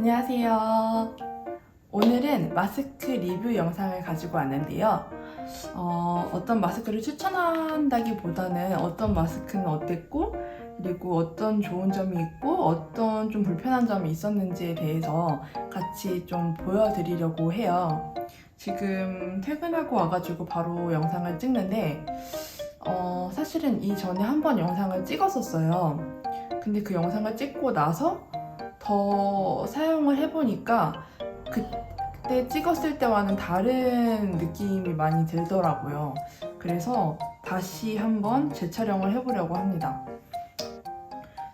안녕하세요. 오늘은 마스크 리뷰 영상을 가지고 왔는데요. 어떤 마스크를 추천한다기보다는 어떤 마스크는 어땠고, 그리고 어떤 좋은 점이 있고, 어떤 좀 불편한 점이 있었는지에 대해서 같이 좀 보여드리려고 해요. 지금 퇴근하고 와가지고 바로 영상을 찍는데, 사실은 이전에 한번 영상을 찍었었어요. 근데 그 영상을 찍고 나서 더 사용을 해보니까 그때 찍었을 때와는 다른 느낌이 많이 들더라고요. 그래서 다시 한번 재촬영을 해보려고 합니다.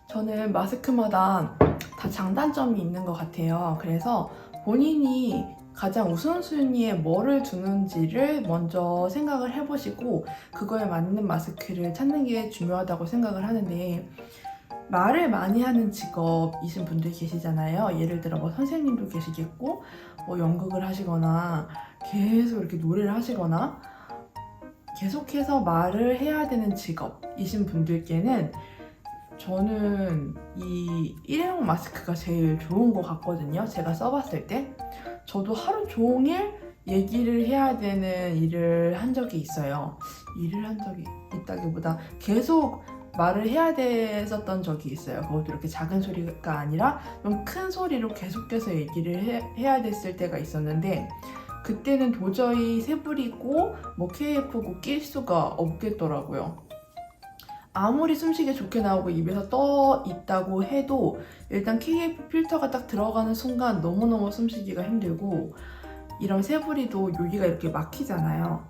저는 마스크마다 다 장단점이 있는 것 같아요. 그래서 본인이 가장 우선순위에 뭐를 두는지를 먼저 생각을 해보시고 그거에 맞는 마스크를 찾는 게 중요하다고 생각을 하는데, 말을 많이 하는 직업이신 분들 계시잖아요. 예를 들어 뭐 선생님도 계시겠고, 뭐 연극을 하시거나 계속 이렇게 노래를 하시거나 계속해서 말을 해야 되는 직업이신 분들께는 저는 이 일회용 마스크가 제일 좋은 것 같거든요. 제가 써봤을 때 저도 하루 종일 얘기를 해야 되는 일을 한 적이 있어요. 일을 한 적이 있다기보다 계속 말을 해야 됐었던 적이 있어요. 그것도 이렇게 작은 소리가 아니라 좀 큰 소리로 계속해서 얘기를 해야 됐을 때가 있었는데, 그때는 도저히 새부리고 뭐 KF고 낄 수가 없겠더라고요. 아무리 숨쉬기 좋게 나오고 입에서 떠 있다고 해도 일단 KF 필터가 딱 들어가는 순간 너무너무 숨쉬기가 힘들고, 이런 새부리도 여기가 이렇게 막히잖아요.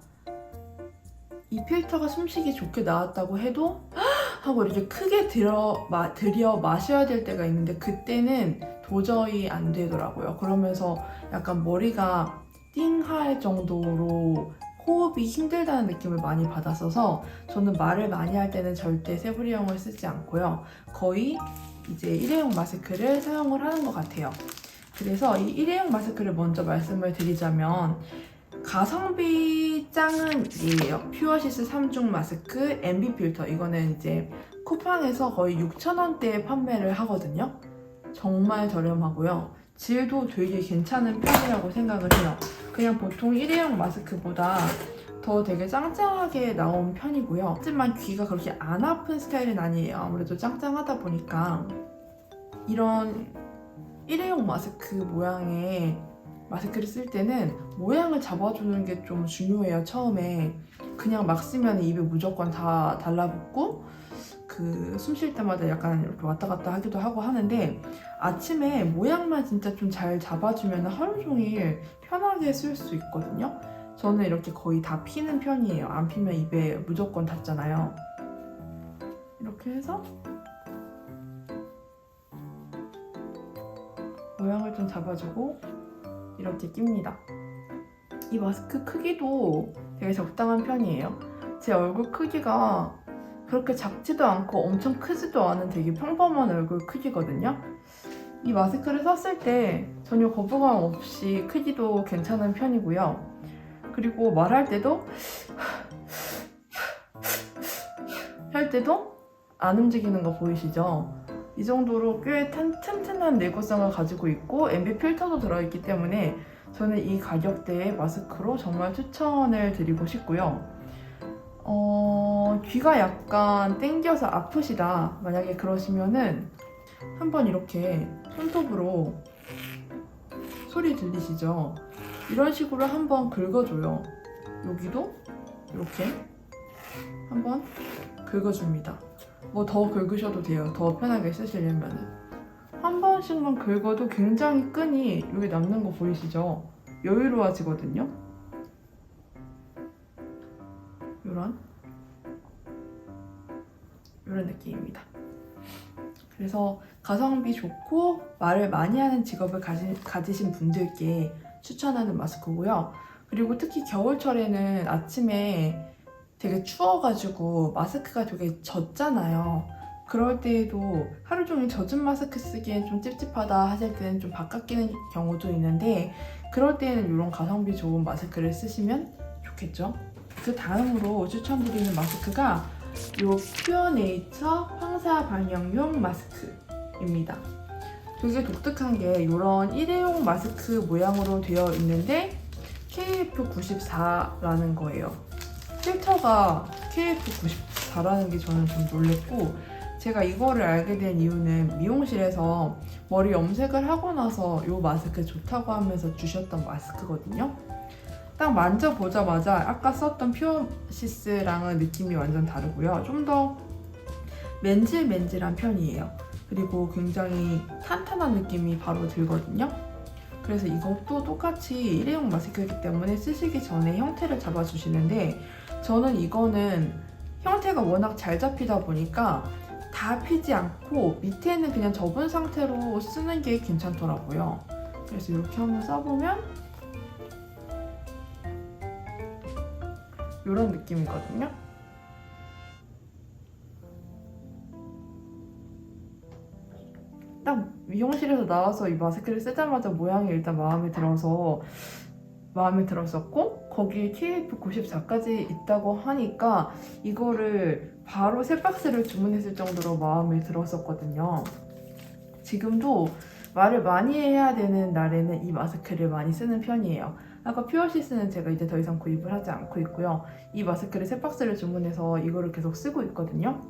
이 필터가 숨쉬기 좋게 나왔다고 해도 하고 이렇게 크게 들여 마셔야 될 때가 있는데, 그때는 도저히 안 되더라고요. 그러면서 약간 머리가 띵할 정도로 호흡이 힘들다는 느낌을 많이 받았어서 저는 말을 많이 할 때는 절대 새부리형을 쓰지 않고요. 거의 이제 일회용 마스크를 사용을 하는 것 같아요. 그래서 이 일회용 마스크를 먼저 말씀을 드리자면, 가성비 짱은 이에요. 퓨어시스 3중 마스크 MB 필터. 이거는 이제 쿠팡에서 거의 6,000원대에 판매를 하거든요. 정말 저렴하고요. 질도 되게 괜찮은 편이라고 생각을 해요. 그냥 보통 일회용 마스크보다 더 되게 짱짱하게 나온 편이고요. 하지만 귀가 그렇게 안 아픈 스타일은 아니에요. 아무래도 짱짱하다 보니까. 이런 일회용 마스크 모양의 마스크를 쓸 때는 모양을 잡아주는 게 좀 중요해요. 처음에 그냥 막 쓰면 입에 무조건 다 달라붙고 숨 쉴 때마다 약간 이렇게 왔다 갔다 하기도 하고 하는데, 아침에 모양만 진짜 좀 잘 잡아주면 하루 종일 편하게 쓸 수 있거든요. 저는 이렇게 거의 다 피는 편이에요. 안 피면 입에 무조건 닿잖아요. 이렇게 해서 모양을 좀 잡아주고 이렇게 낍니다. 이 마스크 크기도 되게 적당한 편이에요. 제 얼굴 크기가 그렇게 작지도 않고 엄청 크지도 않은 되게 평범한 얼굴 크기거든요. 이 마스크를 썼을 때 전혀 거부감 없이 크기도 괜찮은 편이고요. 그리고 말할 때도 할 때도 안 움직이는 거 보이시죠? 이 정도로 꽤 튼튼한 내구성을 가지고 있고 MB 필터도 들어있기 때문에 저는 이 가격대의 마스크로 정말 추천을 드리고 싶고요. 귀가 약간 땡겨서 아프시다 만약에 그러시면은 한번 이렇게 손톱으로 소리 들리시죠? 이런 식으로 한번 긁어줘요. 여기도 이렇게 한번 긁어줍니다. 뭐 더 긁으셔도 돼요. 더 편하게 쓰시려면은. 한 번씩만 긁어도 굉장히 끈이 여기 남는 거 보이시죠? 여유로워지거든요. 이런 느낌입니다. 그래서 가성비 좋고 말을 많이 하는 직업을 가지신 분들께 추천하는 마스크고요. 그리고 특히 겨울철에는 아침에 되게 추워가지고 마스크가 되게 젖잖아요. 그럴 때에도 하루 종일 젖은 마스크 쓰기엔 좀 찝찝하다 하실 때는 좀 바깥 끼는 경우도 있는데, 그럴 때는 이런 가성비 좋은 마스크를 쓰시면 좋겠죠. 그 다음으로 추천드리는 마스크가 이 퓨어네이처 황사 방역용 마스크입니다. 되게 독특한 게 이런 일회용 마스크 모양으로 되어 있는데 KF94라는 거예요. 필터가 KF94라는 게 저는 좀 놀랬고, 제가 이거를 알게 된 이유는 미용실에서 머리 염색을 하고 나서 이 마스크 좋다고 하면서 주셨던 마스크거든요. 딱 만져보자마자 아까 썼던 퓨어시스랑은 느낌이 완전 다르고요. 좀 더 맨질맨질한 편이에요. 그리고 굉장히 탄탄한 느낌이 바로 들거든요. 그래서 이것도 똑같이 일회용 마스크이기 때문에 쓰시기 전에 형태를 잡아주시는데, 저는 이거는 형태가 워낙 잘 잡히다 보니까 다 피지 않고 밑에는 그냥 접은 상태로 쓰는 게 괜찮더라고요. 그래서 이렇게 한번 써보면 이런 느낌이거든요. 딱 미용실에서 나와서 이 마스크를 쓰자마자 모양이 일단 마음에 들었었고, 거기에 KF94까지 있다고 하니까 이거를 바로 3박스를 주문했을 정도로 마음에 들었었거든요. 지금도 말을 많이 해야 되는 날에는 이 마스크를 많이 쓰는 편이에요. 아까 퓨어시스는 제가 이제 더 이상 구입을 하지 않고 있고요. 이 마스크를 3박스를 주문해서 이거를 계속 쓰고 있거든요.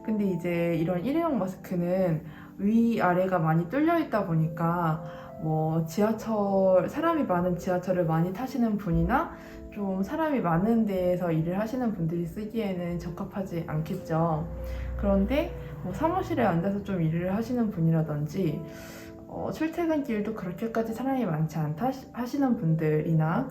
근데 이제 이런 일회용 마스크는 위아래가 많이 뚫려 있다 보니까 뭐 사람이 많은 지하철을 많이 타시는 분이나 좀 사람이 많은 데에서 일을 하시는 분들이 쓰기에는 적합하지 않겠죠. 그런데 뭐 사무실에 앉아서 좀 일을 하시는 분이라든지 출퇴근길도 그렇게까지 사람이 많지 않다 하시는 분들이나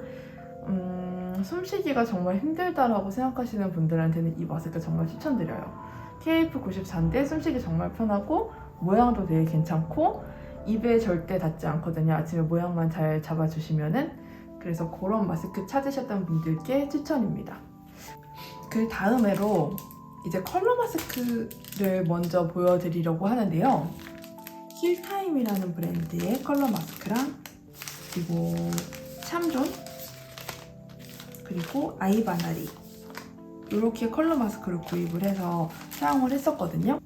숨쉬기가 정말 힘들다라고 생각하시는 분들한테는 이 마스크 정말 추천드려요. KF94인데 숨쉬기 정말 편하고 모양도 되게 괜찮고 입에 절대 닿지 않거든요. 아침에 모양만 잘 잡아주시면은. 그래서 그런 마스크 찾으셨던 분들께 추천입니다. 그 다음으로 이제 컬러 마스크를 먼저 보여드리려고 하는데요. 힐타임이라는 브랜드의 컬러 마스크랑 그리고 참존 그리고 아이바나리 이렇게 컬러 마스크를 구입을 해서 사용을 했었거든요.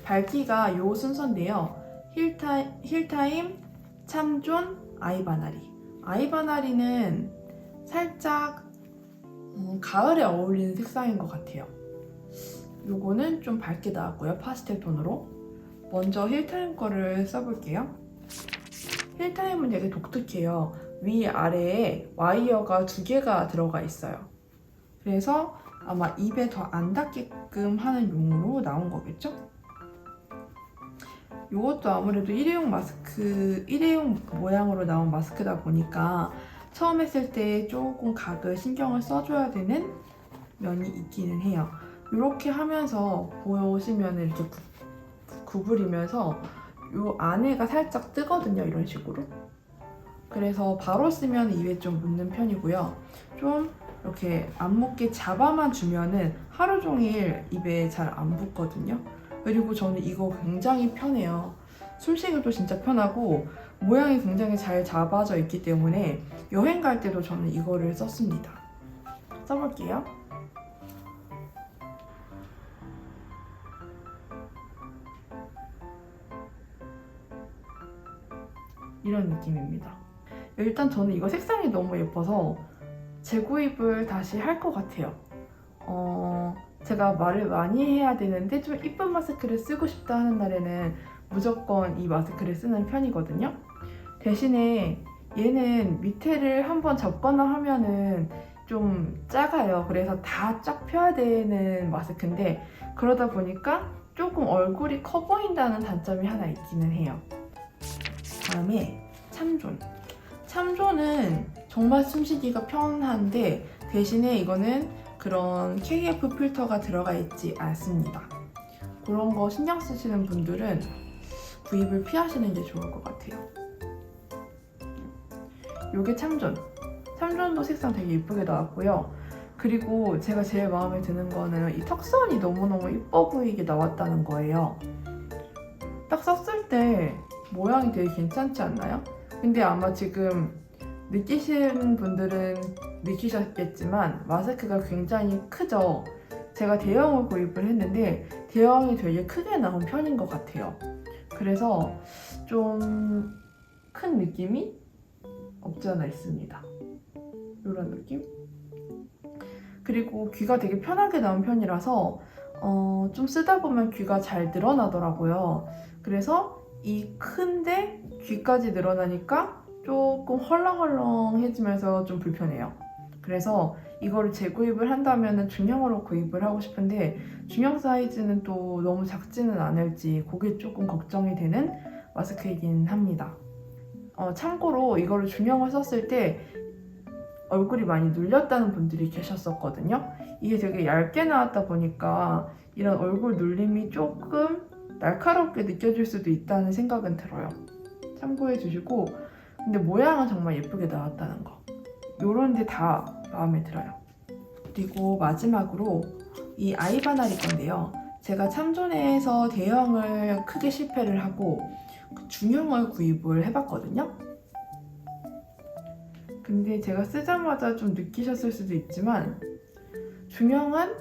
밝기가 요 순서인데요. 힐타임, 참존, 아이바나리. 아이바나리는 살짝 가을에 어울리는 색상인 것 같아요. 요거는 좀 밝게 나왔고요. 파스텔 톤으로. 먼저 힐타임 거를 써볼게요. 힐타임은 되게 독특해요. 위아래에 와이어가 2개가 들어가 있어요. 그래서 아마 입에 더 안 닿게끔 하는 용으로 나온 거겠죠? 이것도 아무래도 일회용 모양으로 나온 마스크다 보니까 처음 했을 때 조금 각을 신경을 써줘야 되는 면이 있기는 해요. 이렇게 하면서 보시면 이렇게 구부리면서 이 안에가 살짝 뜨거든요. 이런 식으로. 그래서 바로 쓰면 입에 좀 묻는 편이고요. 좀 이렇게 안 묻게 잡아만 주면은 하루 종일 입에 잘 안 붙거든요. 그리고 저는 이거 굉장히 편해요. 숨쉬기도 진짜 편하고 모양이 굉장히 잘 잡아져 있기 때문에 여행 갈 때도 저는 이거를 썼습니다. 써볼게요. 이런 느낌입니다. 일단 저는 이거 색상이 너무 예뻐서 재구입을 다시 할 것 같아요. 제가 말을 많이 해야 되는데 좀 이쁜 마스크를 쓰고 싶다 하는 날에는 무조건 이 마스크를 쓰는 편이거든요. 대신에 얘는 밑에를 한번 접거나 하면은 좀 작아요. 그래서 다 쫙 펴야 되는 마스크인데 그러다 보니까 조금 얼굴이 커 보인다는 단점이 하나 있기는 해요. 다음에 참존. 참존은 정말 숨쉬기가 편한데 대신에 이거는 그런 KF 필터가 들어가 있지 않습니다. 그런 거 신경 쓰시는 분들은 구입을 피하시는 게 좋을 것 같아요. 요게 참존. 참존도 색상 되게 예쁘게 나왔고요. 그리고 제가 제일 마음에 드는 거는 이 턱선이 너무너무 예뻐 보이게 나왔다는 거예요. 딱 썼을 때 모양이 되게 괜찮지 않나요? 근데 아마 지금 느끼시는 분들은 느끼셨겠지만 마스크가 굉장히 크죠? 제가 대형을 구입을 했는데 대형이 되게 크게 나온 편인 것 같아요. 그래서 좀 큰 느낌이 없지 않아 있습니다. 이런 느낌? 그리고 귀가 되게 편하게 나온 편이라서 좀 쓰다 보면 귀가 잘 늘어나더라고요. 그래서 이 큰데 귀까지 늘어나니까 조금 헐렁헐렁해지면서 좀 불편해요. 그래서 이거를 재구입을 한다면 중형으로 구입을 하고 싶은데 중형 사이즈는 또 너무 작지는 않을지 그게 조금 걱정이 되는 마스크이긴 합니다. 참고로 이거를 중형을 썼을 때 얼굴이 많이 눌렸다는 분들이 계셨었거든요. 이게 되게 얇게 나왔다 보니까 이런 얼굴 눌림이 조금 날카롭게 느껴질 수도 있다는 생각은 들어요. 참고해 주시고, 근데 모양은 정말 예쁘게 나왔다는 거, 요런 데 다 마음에 들어요. 그리고 마지막으로 이 아이바나리 건데요. 제가 참존에서 대형을 크게 실패를 하고 중형을 구입을 해봤거든요. 근데 제가 쓰자마자 좀 느끼셨을 수도 있지만 중형은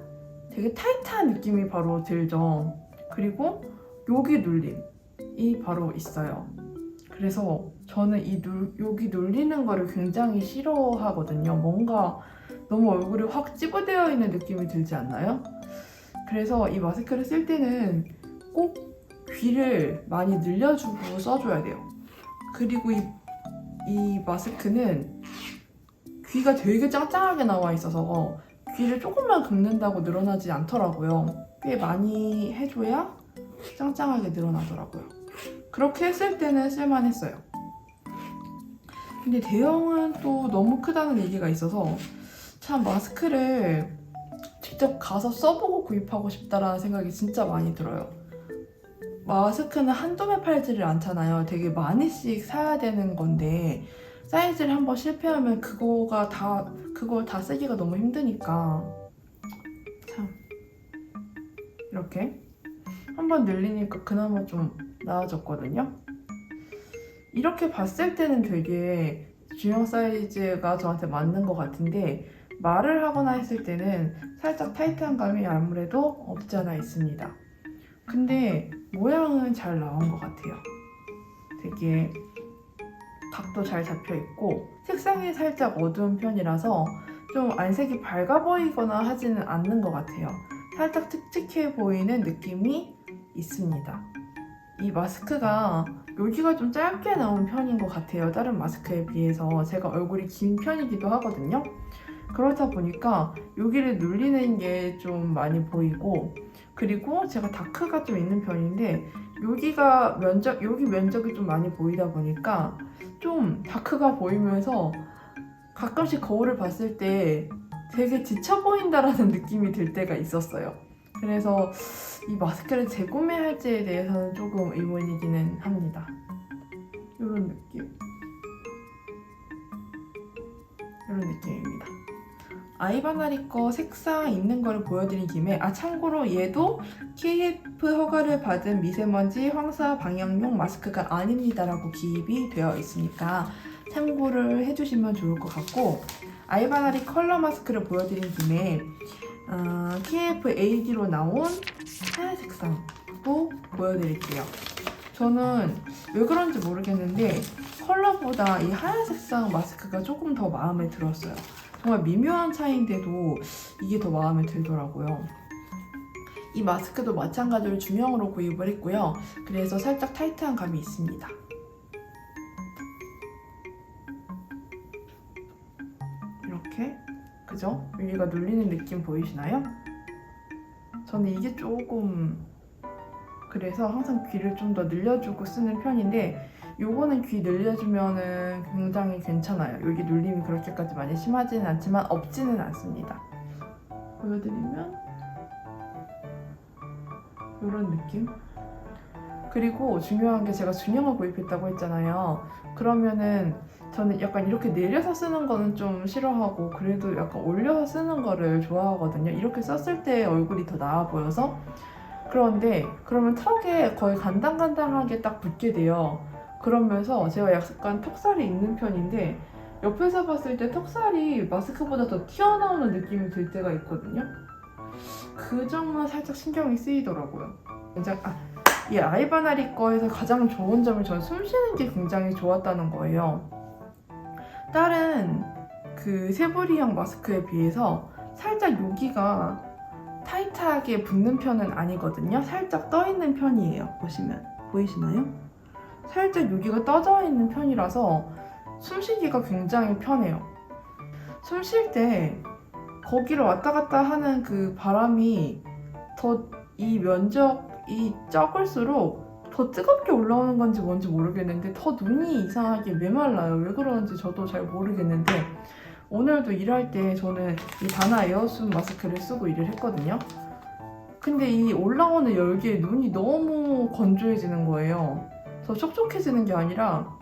되게 타이트한 느낌이 바로 들죠. 그리고 여기 눌림이 바로 있어요. 그래서 저는 여기 눌리는 거를 굉장히 싫어하거든요. 뭔가 너무 얼굴이 확 찌부되어 있는 느낌이 들지 않나요? 그래서 이 마스크를 쓸 때는 꼭 귀를 많이 늘려주고 써줘야 돼요. 그리고 이 마스크는 귀가 되게 짱짱하게 나와 있어서 귀를 조금만 긁는다고 늘어나지 않더라고요. 꽤 많이 해줘야 짱짱하게 늘어나더라고요. 그렇게 했을 때는 쓸만했어요. 근데 대형은 또 너무 크다는 얘기가 있어서 참 마스크를 직접 가서 써보고 구입하고 싶다라는 생각이 진짜 많이 들어요. 마스크는 한두 개 팔지를 않잖아요. 되게 많이씩 사야 되는 건데 사이즈를 한번 실패하면 그걸 다 쓰기가 너무 힘드니까 참 이렇게 한번 늘리니까 그나마 좀 나아졌거든요. 이렇게 봤을 때는 되게 중형 사이즈가 저한테 맞는 것 같은데 말을 하거나 했을 때는 살짝 타이트한 감이 아무래도 없지 않아 있습니다. 근데 모양은 잘 나온 것 같아요. 되게 각도 잘 잡혀 있고 색상이 살짝 어두운 편이라서 좀 안색이 밝아 보이거나 하지는 않는 것 같아요. 살짝 칙칙해 보이는 느낌이 있습니다. 이 마스크가 여기가 좀 짧게 나온 편인 것 같아요. 다른 마스크에 비해서. 제가 얼굴이 긴 편이기도 하거든요. 그렇다 보니까 여기를 눌리는 게 좀 많이 보이고, 그리고 제가 다크가 좀 있는 편인데 여기 면적이 좀 많이 보이다 보니까 좀 다크가 보이면서 가끔씩 거울을 봤을 때 되게 지쳐 보인다라는 느낌이 들 때가 있었어요. 그래서 이 마스크를 재구매할지에 대해서는 조금 의문이기는 합니다. 이런 느낌입니다. 아이바나리 거 색상 있는 거를 보여드린 김에 참고로 얘도 KF 허가를 받은 미세먼지 황사 방역용 마스크가 아닙니다라고 기입이 되어 있으니까 참고를 해주시면 좋을 것 같고, 아이바나리 컬러 마스크를 보여드린 김에 KF AD로 나온 하얀 색상도 보여드릴게요. 저는 왜 그런지 모르겠는데 컬러보다 이 하얀 색상 마스크가 조금 더 마음에 들었어요. 정말 미묘한 차이인데도 이게 더 마음에 들더라고요. 이 마스크도 마찬가지로 중형으로 구입을 했고요. 그래서 살짝 타이트한 감이 있습니다. 이렇게, 그죠? 여기가 눌리는 느낌 보이시나요? 저는 이게 조금 그래서 항상 귀를 좀 더 늘려주고 쓰는 편인데 요거는 귀 늘려주면은 굉장히 괜찮아요. 여기 눌림이 그렇게까지 많이 심하지는 않지만 없지는 않습니다. 보여드리면 이런 느낌? 그리고 중요한 게 제가 중형을 구입했다고 했잖아요. 그러면은 저는 약간 이렇게 내려서 쓰는 거는 좀 싫어하고 그래도 약간 올려서 쓰는 거를 좋아하거든요. 이렇게 썼을 때 얼굴이 더 나아 보여서. 그런데 그러면 턱에 거의 간당간당하게 딱 붙게 돼요. 그러면서 제가 약간 턱살이 있는 편인데 옆에서 봤을 때 턱살이 마스크보다 더 튀어나오는 느낌이 들 때가 있거든요. 그 점만 살짝 신경이 쓰이더라고요. 이 아이바나리 거에서 가장 좋은 점이 전 숨 쉬는 게 굉장히 좋았다는 거예요. 다른 그 세부리형 마스크에 비해서 살짝 여기가 타이트하게 붙는 편은 아니거든요. 살짝 떠 있는 편이에요. 보시면 보이시나요? 살짝 여기가 떠져 있는 편이라서 숨쉬기가 굉장히 편해요. 숨 쉴 때 거기를 왔다 갔다 하는 그 바람이 더 이 면적이 적을수록 더 뜨겁게 올라오는 건지 뭔지 모르겠는데 더 눈이 이상하게 메말라요. 왜 그러는지 저도 잘 모르겠는데 오늘도 일할 때 저는 이 다나 에어숨 마스크를 쓰고 일을 했거든요. 근데 이 올라오는 열기에 눈이 너무 건조해지는 거예요. 더 촉촉해지는 게 아니라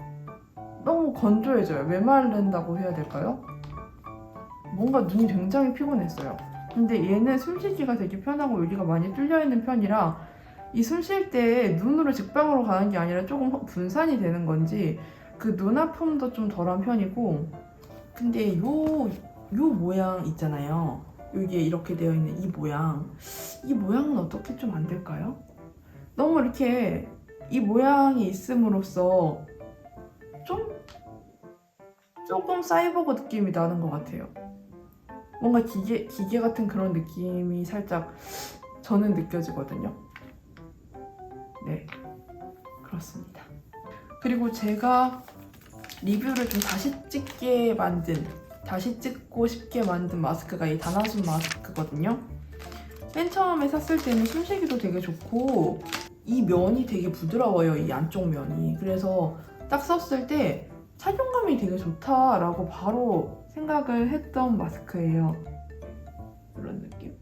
너무 건조해져요. 메마른다고 해야 될까요? 뭔가 눈이 굉장히 피곤했어요. 근데 얘는 숨쉬기가 되게 편하고 여기가 많이 뚫려있는 편이라 이 숨 쉴 때 눈으로 직방으로 가는 게 아니라 조금 분산이 되는 건지 그 눈 아픔도 좀 덜한 편이고, 근데 요 모양 있잖아요. 여기에 이렇게 되어 있는 이 모양은 어떻게 좀 안 될까요? 너무 이렇게 이 모양이 있음으로써 조금 사이버그 느낌이 나는 것 같아요. 뭔가 기계 같은 그런 느낌이 살짝 저는 느껴지거든요. 네, 그렇습니다. 그리고 제가 리뷰를 좀 다시 찍고 싶게 만든 마스크가 이 다나숨 마스크거든요. 맨 처음에 샀을 때는 숨쉬기도 되게 좋고 이 면이 되게 부드러워요. 이 안쪽 면이. 그래서 딱 썼을 때 착용감이 되게 좋다라고 바로 생각을 했던 마스크예요. 이런 느낌.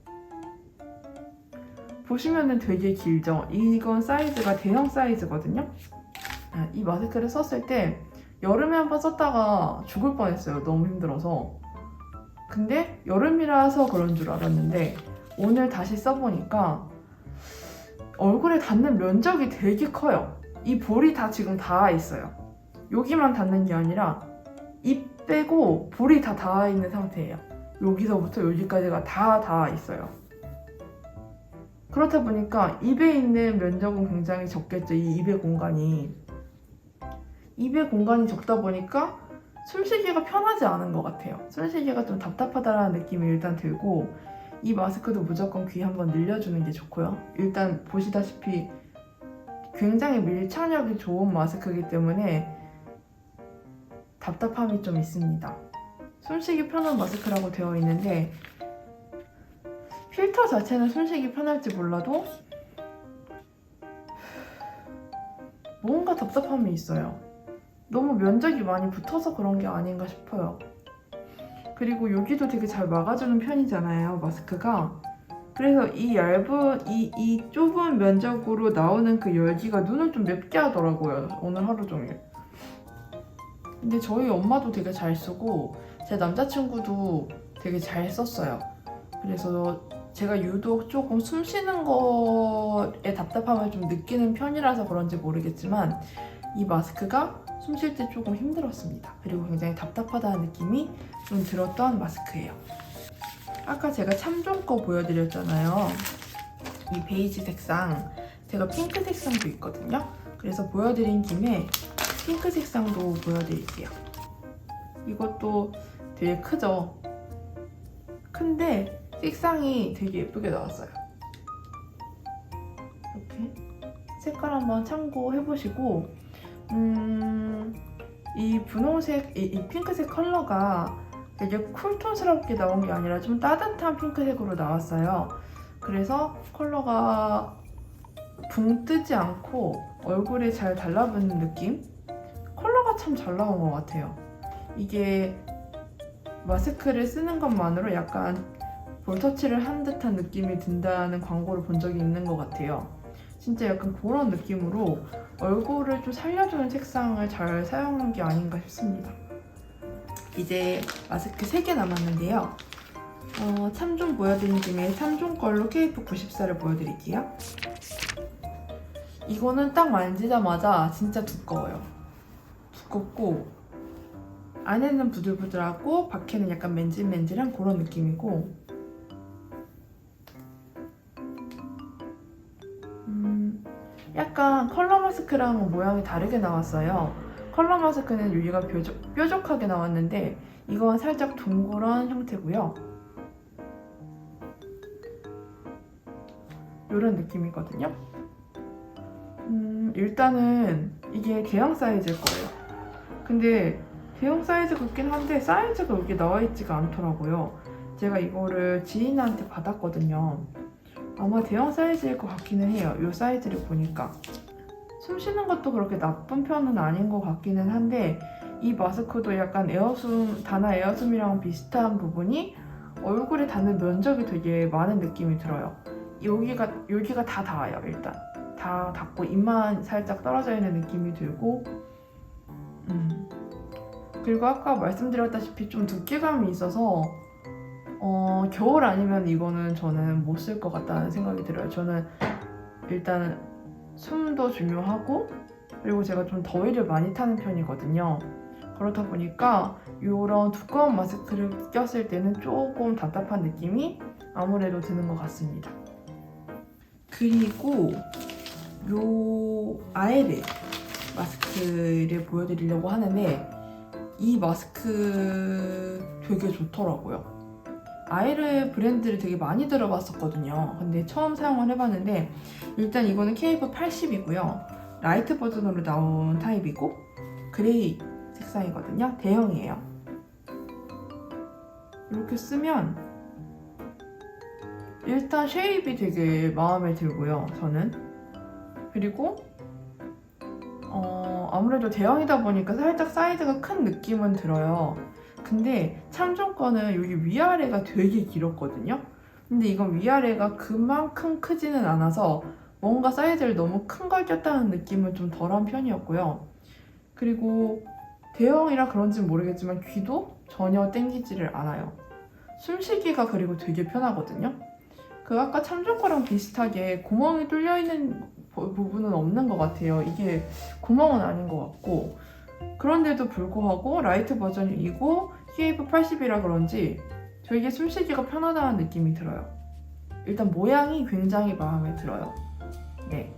보시면은 되게 길죠? 이건 사이즈가 대형 사이즈거든요. 이 마스크를 썼을 때 여름에 한번 썼다가 죽을 뻔했어요. 너무 힘들어서. 근데 여름이라서 그런 줄 알았는데 오늘 다시 써보니까 얼굴에 닿는 면적이 되게 커요. 이 볼이 다 지금 닿아 있어요. 여기만 닿는 게 아니라 입 빼고 볼이 다 닿아 있는 상태예요. 여기서부터 여기까지가 다 닿아 있어요. 그렇다 보니까 입에 있는 면적은 굉장히 적겠죠. 이 입의 공간이 적다 보니까 숨쉬기가 편하지 않은 것 같아요. 숨쉬기가 좀 답답하다라는 느낌이 일단 들고, 이 마스크도 무조건 귀 한번 늘려주는 게 좋고요. 일단 보시다시피 굉장히 밀착력이 좋은 마스크이기 때문에 답답함이 좀 있습니다. 숨쉬기 편한 마스크라고 되어 있는데 필터 자체는 숨쉬기 편할지 몰라도 뭔가 답답함이 있어요. 너무 면적이 많이 붙어서 그런 게 아닌가 싶어요. 그리고 여기도 되게 잘 막아주는 편이잖아요, 마스크가. 그래서 이 좁은 면적으로 나오는 그 열기가 눈을 좀 맵게 하더라고요, 오늘 하루 종일. 근데 저희 엄마도 되게 잘 쓰고 제 남자친구도 되게 잘 썼어요. 그래서 제가 유독 조금 숨 쉬는 거에 답답함을 좀 느끼는 편이라서 그런지 모르겠지만 이 마스크가 숨 쉴 때 조금 힘들었습니다. 그리고 굉장히 답답하다는 느낌이 좀 들었던 마스크예요. 아까 제가 참종 거 보여드렸잖아요. 이 베이지 색상, 제가 핑크 색상도 있거든요. 그래서 보여드린 김에 핑크 색상도 보여드릴게요. 이것도 되게 크죠? 큰데 색상이 되게 예쁘게 나왔어요. 이렇게 색깔 한번 참고해보시고, 이 분홍색, 이 핑크색 컬러가 되게 쿨톤스럽게 나온 게 아니라 좀 따뜻한 핑크색으로 나왔어요. 그래서 컬러가 붕 뜨지 않고 얼굴에 잘 달라붙는 느낌? 컬러가 참 잘 나온 것 같아요. 이게 마스크를 쓰는 것만으로 약간 볼터치를 한 듯한 느낌이 든다는 광고를 본 적이 있는 것 같아요. 진짜 약간 그런 느낌으로 얼굴을 좀 살려주는 색상을 잘 사용한 게 아닌가 싶습니다. 이제 마스크 3개 남았는데요. 참종 보여드린 김에 참종 걸로 KF94를 보여드릴게요. 이거는 딱 만지자마자 진짜 두꺼워요. 두껍고 안에는 부들부들하고 밖에는 약간 맨질맨질한 그런 느낌이고, 약간 컬러 마스크랑 모양이 다르게 나왔어요. 컬러 마스크는 여기가 뾰족하게 나왔는데 이건 살짝 둥그런 형태고요. 이런 느낌이거든요. 일단은 이게 대형 사이즈일 거예요. 근데 대형 사이즈 같긴 한데 사이즈가 여기 나와 있지가 않더라고요. 제가 이거를 지인한테 받았거든요. 아마 대형 사이즈일 것 같기는 해요. 이 사이즈를 보니까. 숨 쉬는 것도 그렇게 나쁜 편은 아닌 것 같기는 한데 이 마스크도 약간 다나 에어숨이랑 비슷한 부분이 얼굴에 닿는 면적이 되게 많은 느낌이 들어요. 여기가 다 닿아요. 일단 다 닿고 입만 살짝 떨어져 있는 느낌이 들고 그리고 아까 말씀드렸다시피 좀 두께감이 있어서 겨울 아니면 이거는 저는 못 쓸 것 같다는 생각이 들어요. 저는 일단 숨도 중요하고 그리고 제가 좀 더위를 많이 타는 편이거든요. 그렇다 보니까 이런 두꺼운 마스크를 꼈을 때는 조금 답답한 느낌이 아무래도 드는 것 같습니다. 그리고 요 아에르 마스크를 보여드리려고 하는데 이 마스크 되게 좋더라고요. 아에르 브랜드를 되게 많이 들어봤었거든요. 근데 처음 사용을 해봤는데 일단 이거는 KF80이고요. 라이트 버전으로 나온 타입이고 그레이 색상이거든요. 대형이에요. 이렇게 쓰면 일단 쉐입이 되게 마음에 들고요. 저는. 그리고 아무래도 대형이다 보니까 살짝 사이즈가 큰 느낌은 들어요. 근데 참종 거는 여기 위아래가 되게 길었거든요. 근데 이건 위아래가 그만큼 크지는 않아서 뭔가 사이즈를 너무 큰 걸 꼈다는 느낌은 좀 덜한 편이었고요. 그리고 대형이라 그런지는 모르겠지만 귀도 전혀 땡기지를 않아요. 숨쉬기가 그리고 되게 편하거든요. 그 아까 참종 거랑 비슷하게 구멍이 뚫려 있는 부분은 없는 것 같아요. 이게 구멍은 아닌 것 같고 그런데도 불구하고 라이트 버전이고 KF80이라 그런지 되게 숨쉬기가 편하다는 느낌이 들어요. 일단 모양이 굉장히 마음에 들어요. 네,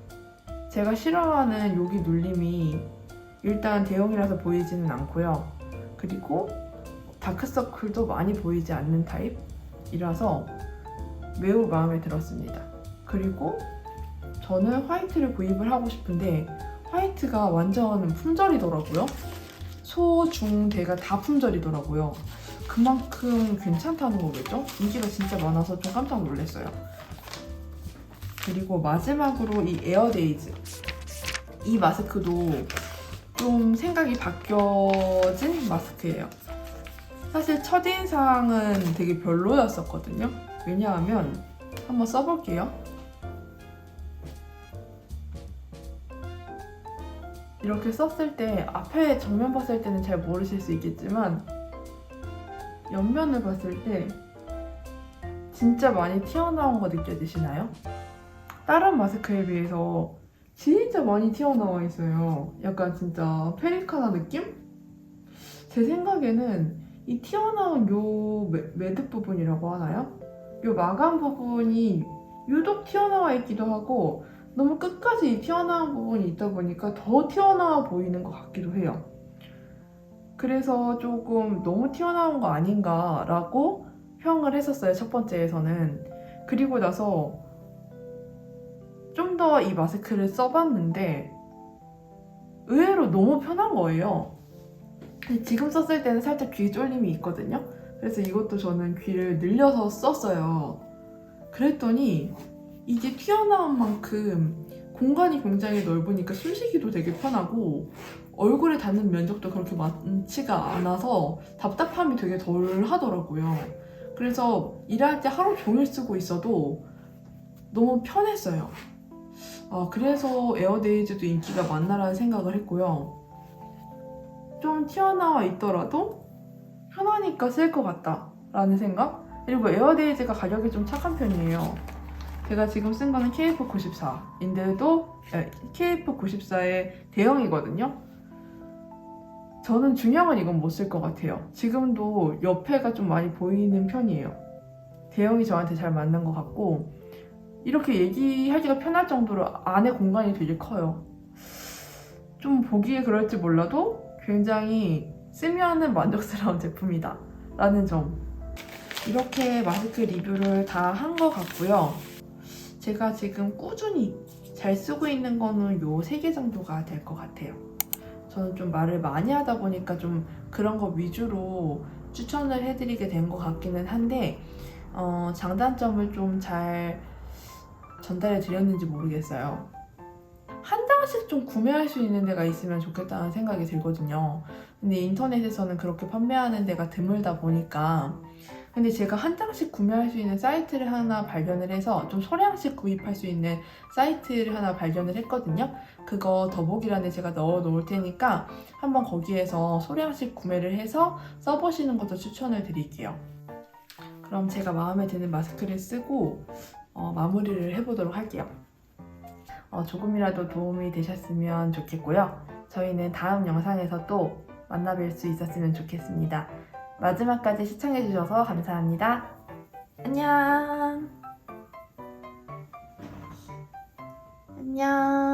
제가 싫어하는 여기 눌림이 일단 대형이라서 보이지는 않고요. 그리고 다크서클도 많이 보이지 않는 타입이라서 매우 마음에 들었습니다. 그리고 저는 화이트를 구입을 하고 싶은데 화이트가 완전 품절이더라고요. 소, 중, 대가 다 품절이더라고요. 그만큼 괜찮다는 거겠죠? 인기가 진짜 많아서 좀 깜짝 놀랐어요. 그리고 마지막으로 이 에어데이즈 이 마스크도 좀 생각이 바뀌어진 마스크예요. 사실 첫인상은 되게 별로였었거든요. 왜냐하면 한번 써볼게요. 이렇게 썼을 때 앞에 정면 봤을 때는 잘 모르실 수 있겠지만 옆면을 봤을 때 진짜 많이 튀어나온 거 느껴지시나요? 다른 마스크에 비해서 진짜 많이 튀어나와 있어요. 약간 진짜 페리카나 느낌? 제 생각에는 이 튀어나온 요 매듭 부분이라고 하나요? 요 마감 부분이 유독 튀어나와 있기도 하고 너무 끝까지 튀어나온 부분이 있다 보니까 더 튀어나와 보이는 것 같기도 해요. 그래서 조금 너무 튀어나온 거 아닌가라고 평을 했었어요. 첫 번째에서는. 그리고 나서 좀 더 이 마스크를 써봤는데 의외로 너무 편한 거예요. 지금 썼을 때는 살짝 귀 쫄림이 있거든요. 그래서 이것도 저는 귀를 늘려서 썼어요. 그랬더니 이게 튀어나온 만큼 공간이 굉장히 넓으니까 숨쉬기도 되게 편하고 얼굴에 닿는 면적도 그렇게 많지가 않아서 답답함이 되게 덜 하더라고요. 그래서 일할 때 하루 종일 쓰고 있어도 너무 편했어요. 그래서 에어데이즈도 인기가 많나라는 생각을 했고요. 좀 튀어나와 있더라도 편하니까 쓸 것 같다 라는 생각? 그리고 에어데이즈가 가격이 좀 착한 편이에요. 제가 지금 쓴 거는 KF94인데도 KF94의 대형이거든요. 저는 중형은 이건 못 쓸 것 같아요. 지금도 옆에가 좀 많이 보이는 편이에요. 대형이 저한테 잘 맞는 것 같고 이렇게 얘기하기가 편할 정도로 안에 공간이 되게 커요. 좀 보기에 그럴지 몰라도 굉장히 쓰면은 만족스러운 제품이다 라는 점. 이렇게 마스크 리뷰를 다 한 것 같고요. 제가 지금 꾸준히 잘 쓰고 있는 거는 요 3개 정도가 될 것 같아요. 저는 좀 말을 많이 하다 보니까 좀 그런 거 위주로 추천을 해드리게 된 것 같기는 한데 장단점을 좀 잘 전달해 드렸는지 모르겠어요. 한 장씩 좀 구매할 수 있는 데가 있으면 좋겠다는 생각이 들거든요. 근데 인터넷에서는 그렇게 판매하는 데가 드물다 보니까, 근데 제가 한 장씩 구매할 수 있는 사이트를 하나 발견을 해서 좀 소량씩 구입할 수 있는 사이트를 하나 발견을 했거든요. 그거 더보기란에 제가 넣어 놓을 테니까 한번 거기에서 소량씩 구매를 해서 써보시는 것도 추천을 드릴게요. 그럼 제가 마음에 드는 마스크를 쓰고 마무리를 해보도록 할게요. 조금이라도 도움이 되셨으면 좋겠고요. 저희는 다음 영상에서 또 만나뵐 수 있었으면 좋겠습니다. 마지막까지 시청해주셔서 감사합니다. 안녕. 안녕.